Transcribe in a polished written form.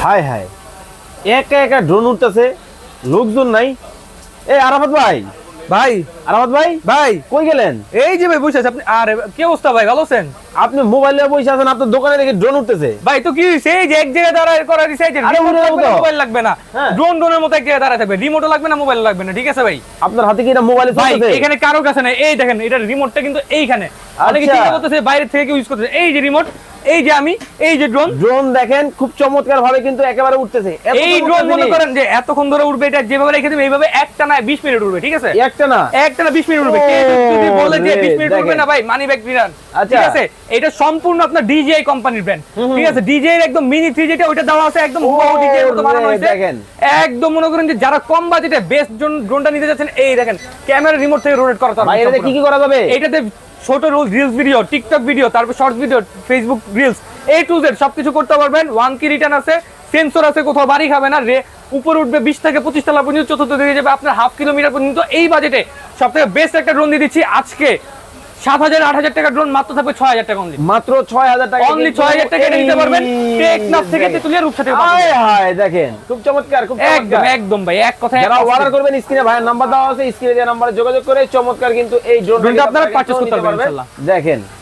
হায় হায়, একা একা ড্রোন উঠতেছে, লোকজন নাই। এই আরাফাত ভাই, ভাই আরাফাত ভাই, ভাই কই গেলেন? এই যে ভাই বসে আছে আপনি। আরে কি অবস্থা ভাই, ভালো আছেন? আপনি মোবাইলে বসে আছেন, আপনার দোকানে দেখে ড্রোন উঠতেছে। ভাই তো কি হইছে, এই যে এক জায়গায় দাঁড়ায় করা দিছে, এই যে আরে রিমোট উড়ে লাগবে যাবো না, তো। মোবাইল লাগবে না, হ্যাঁ। ড্রোনের মতো এক জায়গায় দাঁড়ায় থাকবে, রিমোটও লাগবে না, মোবাইল লাগবে না, ঠিক আছে ভাই? আপনার হাতে কি এটা মোবাইলে ভাই চলতেছে? এখানে কারো কাছে নাই, এই দেখেন এটার রিমোটটা কিন্তু এইখানে। অনেকে আচ্ছা। চিন্তা করতেছে বাইরে থেকে ইউজ করতেছে, এই যে রিমোট, এই যে আমি, এই যে ড্রোন। ড্রোন দেখেন খুব চমৎকার ভাবে কিন্তু একেবারে উঠতেছে। এত এই চমৎকার ড্রোন মনে জিনিস। করেন যে এতক্ষণ ধরে উঠবে, এটা যেভাবে রেখে দেবে এইভাবে একটা না 20 মিনিট উঠবে, ঠিক আছে? একটা না, একটা না 20 মিনিট উঠবে। কে যদি বলে যে 20 মিনিট উঠবে দেখেন। না ভাই, মানি ব্যাক রিটার্ন। আচ্ছা। ঠিক আছে, এটা সম্পূর্ণ আপনার ডিজিআই কোম্পানির ব্র্যান্ড, ঠিক আছে? ডিজিআই এর একদম মিনি 3 যেটা ওটা দেওয়া আছে, একদম হুবহু ডিজিআই এর মতো বানানো হয়েছে। দেখেন। একদম মনে করেন যে যারা কম বাজেটে বেস্ট ড্রোনটা নিতে যাচ্ছেন, এই দেখেন ক্যামেরা রিমোট থেকে রোটেট করা ভাই এটাতে কি কি করা যাবে? এটাতে ছোট রিলস ভিডিও, টিকটক ভিডিও, তারপর shorts video, Facebook reels, A to Z সবকিছু করতে পারবেন। 1 কি রিটার্ন আছে, সেন্সর আছে, কোথাও বাড়ি খাবে না, উপরে উঠবে 20 থেকে 25 তলা পর্যন্ত, চতুর্থ দিকে যাবে আপনার হাফ কিলোমিটার পর্যন্ত। এই বাজেটে সবথেকে বেস্ট একটা ড্রোন দিয়ে দিচ্ছি আজকে। 7,000-8,000 টাকা ড্রোন মাত্র থাকবে 6,000 টাকা অনলি। মাত্র 6,000 টাকা, অনলি 6,000 টাকা নিতে পারবেন টেকনাফ থেকে, তেতুলিয়া, রূপসা থেকে। হায় হায় দেখেন, খুব চমৎকার, খুব একদম চমৎকার। একদম ভাই, এক কথায় যারা অর্ডার করবেন স্ক্রিনে ভাইয়ের নাম্বার দেওয়া আছে, স্ক্রিনে যে নাম্বারে যোগাযোগ করে চমৎকার কিন্তু এই ড্রোনটা আপনারা পারচেজ করতে পারবেন ইনশাআল্লাহ। দেখেন।